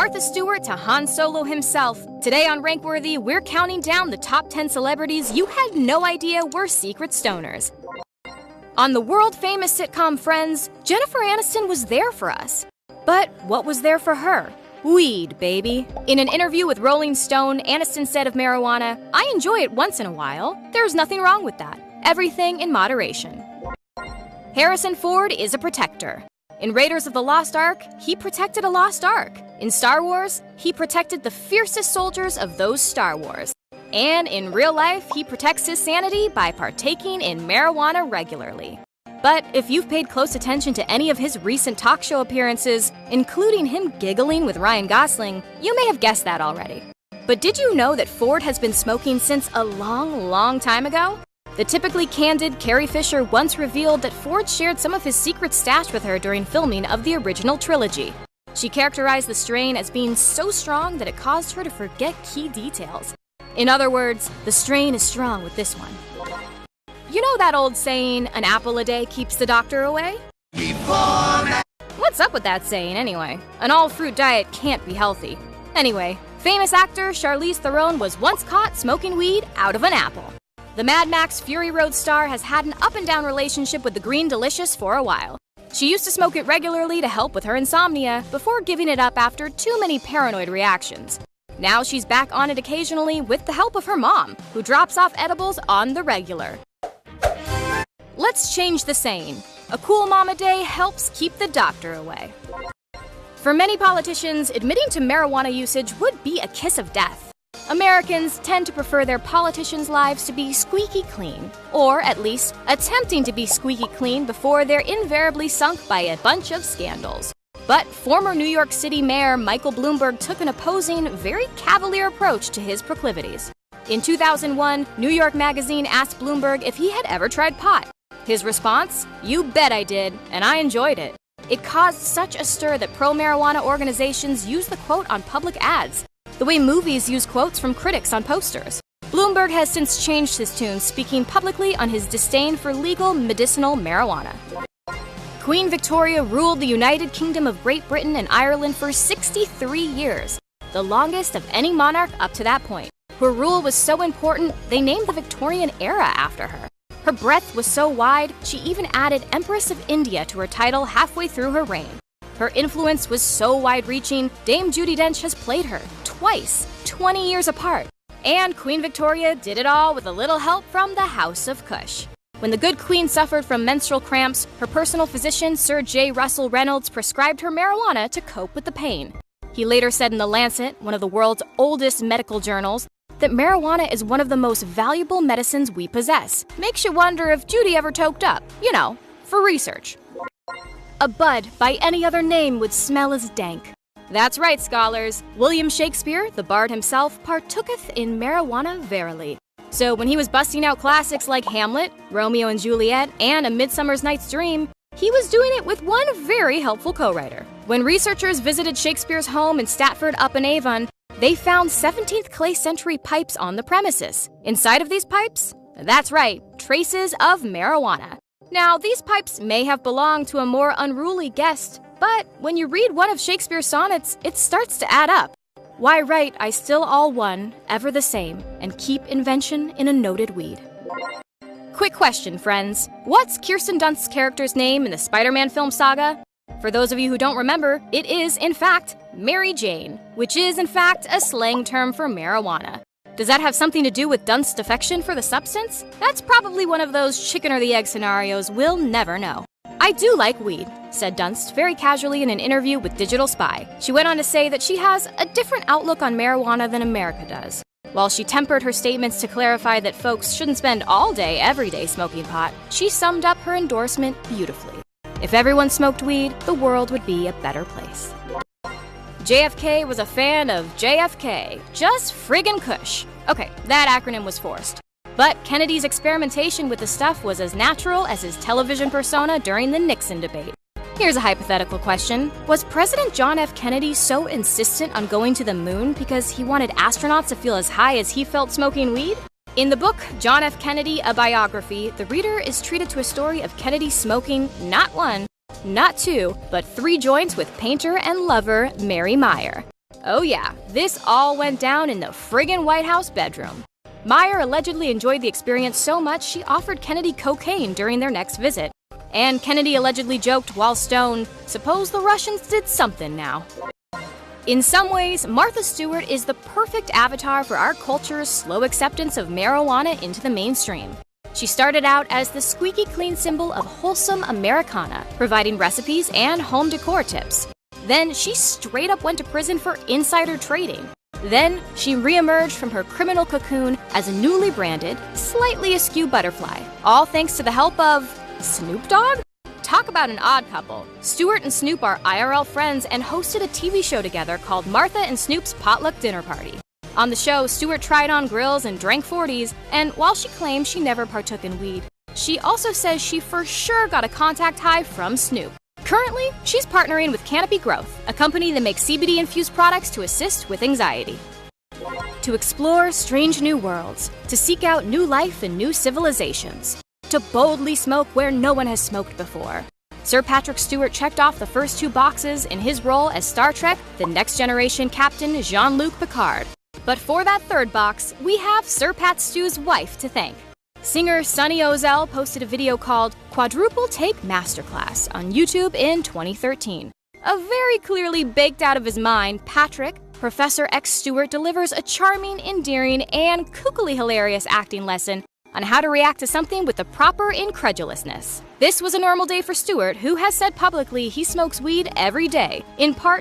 Martha Stewart to Han Solo himself. Today on Rankworthy, we're counting down the top 10 celebrities you had no idea were secret stoners. On the world-famous sitcom Friends, Jennifer Aniston was there for us. But what was there for her? Weed, baby. In an interview with Rolling Stone, Aniston said of marijuana, "I enjoy it once in a while. There's nothing wrong with that. Everything in moderation." Harrison Ford is a protector. In Raiders of the Lost Ark, he protected a lost ark. In Star Wars, he protected the fiercest soldiers of those Star Wars. And in real life, he protects his sanity by partaking in marijuana regularly. But if you've paid close attention to any of his recent talk show appearances, including him giggling with Ryan Gosling, you may have guessed that already. But did you know that Ford has been smoking since a long, long time ago? The typically candid Carrie Fisher once revealed that Ford shared some of his secret stash with her during filming of the original trilogy. She characterized the strain as being so strong that it caused her to forget key details. In other words, the strain is strong with this one. You know that old saying, an apple a day keeps the doctor away? What's up with that saying anyway? An all-fruit diet can't be healthy. Anyway, famous actor Charlize Theron was once caught smoking weed out of an apple. The Mad Max Fury Road star has had an up-and-down relationship with the Green Delicious for a while. She used to smoke it regularly to help with her insomnia before giving it up after too many paranoid reactions. Now she's back on it occasionally with the help of her mom, who drops off edibles on the regular. Let's change the saying. A cool mom a day helps keep the doctor away. For many politicians, admitting to marijuana usage would be a kiss of death. Americans tend to prefer their politicians' lives to be squeaky clean, or at least attempting to be squeaky clean before they're invariably sunk by a bunch of scandals. But former New York City Mayor Michael Bloomberg took an opposing, very cavalier approach to his proclivities. In 2001, New York Magazine asked Bloomberg if he had ever tried pot. His response? "You bet I did, and I enjoyed it." It caused such a stir that pro-marijuana organizations used the quote on public ads, the way movies use quotes from critics on posters. Bloomberg has since changed his tune, speaking publicly on his disdain for legal medicinal marijuana. Queen Victoria ruled the United Kingdom of Great Britain and Ireland for 63 years, the longest of any monarch up to that point. Her rule was so important, they named the Victorian era after her. Her breadth was so wide, she even added Empress of India to her title halfway through her reign. Her influence was so wide-reaching, Dame Judi Dench has played her twice, 20 years apart. And Queen Victoria did it all with a little help from the House of Kush. When the good queen suffered from menstrual cramps, her personal physician, Sir J. Russell Reynolds, prescribed her marijuana to cope with the pain. He later said in The Lancet, one of the world's oldest medical journals, that marijuana is one of the most valuable medicines we possess. Makes you wonder if Judy ever toked up, for research. A bud by any other name would smell as dank. That's right, scholars. William Shakespeare, the bard himself, partooketh in marijuana verily. So when he was busting out classics like Hamlet, Romeo and Juliet, and A Midsummer's Night's Dream, he was doing it with one very helpful co-writer. When researchers visited Shakespeare's home in Stratford-upon-Avon, they found 17th clay century pipes on the premises. Inside of these pipes? That's right, traces of marijuana. Now, these pipes may have belonged to a more unruly guest, but when you read one of Shakespeare's sonnets, it starts to add up. Why write I still all one, ever the same, and keep invention in a noted weed? Quick question, friends. What's Kirsten Dunst's character's name in the Spider-Man film saga? For those of you who don't remember, it is, in fact, Mary Jane, which is, in fact, a slang term for marijuana. Does that have something to do with Dunst's affection for the substance? That's probably one of those chicken or the egg scenarios we'll never know. "I do like weed," said Dunst very casually in an interview with Digital Spy. She went on to say that she has a different outlook on marijuana than America does. While she tempered her statements to clarify that folks shouldn't spend all day, every day smoking pot, she summed up her endorsement beautifully. If everyone smoked weed, the world would be a better place. JFK was a fan of JFK, just friggin' Kush. Okay, that acronym was forced. But Kennedy's experimentation with the stuff was as natural as his television persona during the Nixon debate. Here's a hypothetical question. Was President John F. Kennedy so insistent on going to the moon because he wanted astronauts to feel as high as he felt smoking weed? In the book, John F. Kennedy, A Biography, the reader is treated to a story of Kennedy smoking not one, not two, but 3 joints with painter and lover Mary Meyer. Oh yeah, this all went down in the friggin' White House bedroom. Meyer allegedly enjoyed the experience so much she offered Kennedy cocaine during their next visit. And Kennedy allegedly joked while stoned, "Suppose the Russians did something now." In some ways, Martha Stewart is the perfect avatar for our culture's slow acceptance of marijuana into the mainstream. She started out as the squeaky clean symbol of wholesome Americana, providing recipes and home decor tips. Then she straight up went to prison for insider trading. Then she reemerged from her criminal cocoon as a newly branded, slightly askew butterfly, all thanks to the help of Snoop Dogg? Talk about an odd couple. Stewart and Snoop are IRL friends and hosted a TV show together called Martha and Snoop's Potluck Dinner Party. On the show, Stewart tried on grills and drank 40s, and while she claims she never partook in weed, she also says she for sure got a contact high from Snoop. Currently, she's partnering with Canopy Growth, a company that makes CBD-infused products to assist with anxiety. To explore strange new worlds, to seek out new life and new civilizations, to boldly smoke where no one has smoked before. Sir Patrick Stewart checked off the first 2 boxes in his role as Star Trek The Next Generation Captain Jean-Luc Picard. But for that 3rd box, we have Sir Pat Stew's wife to thank. Singer Sunny Ozell posted a video called Quadruple Take Masterclass on YouTube in 2013. A very clearly baked out of his mind, Patrick, Professor X Stewart delivers a charming, endearing, and kookily hilarious acting lesson on how to react to something with the proper incredulousness. This was a normal day for Stewart, who has said publicly he smokes weed every day, in part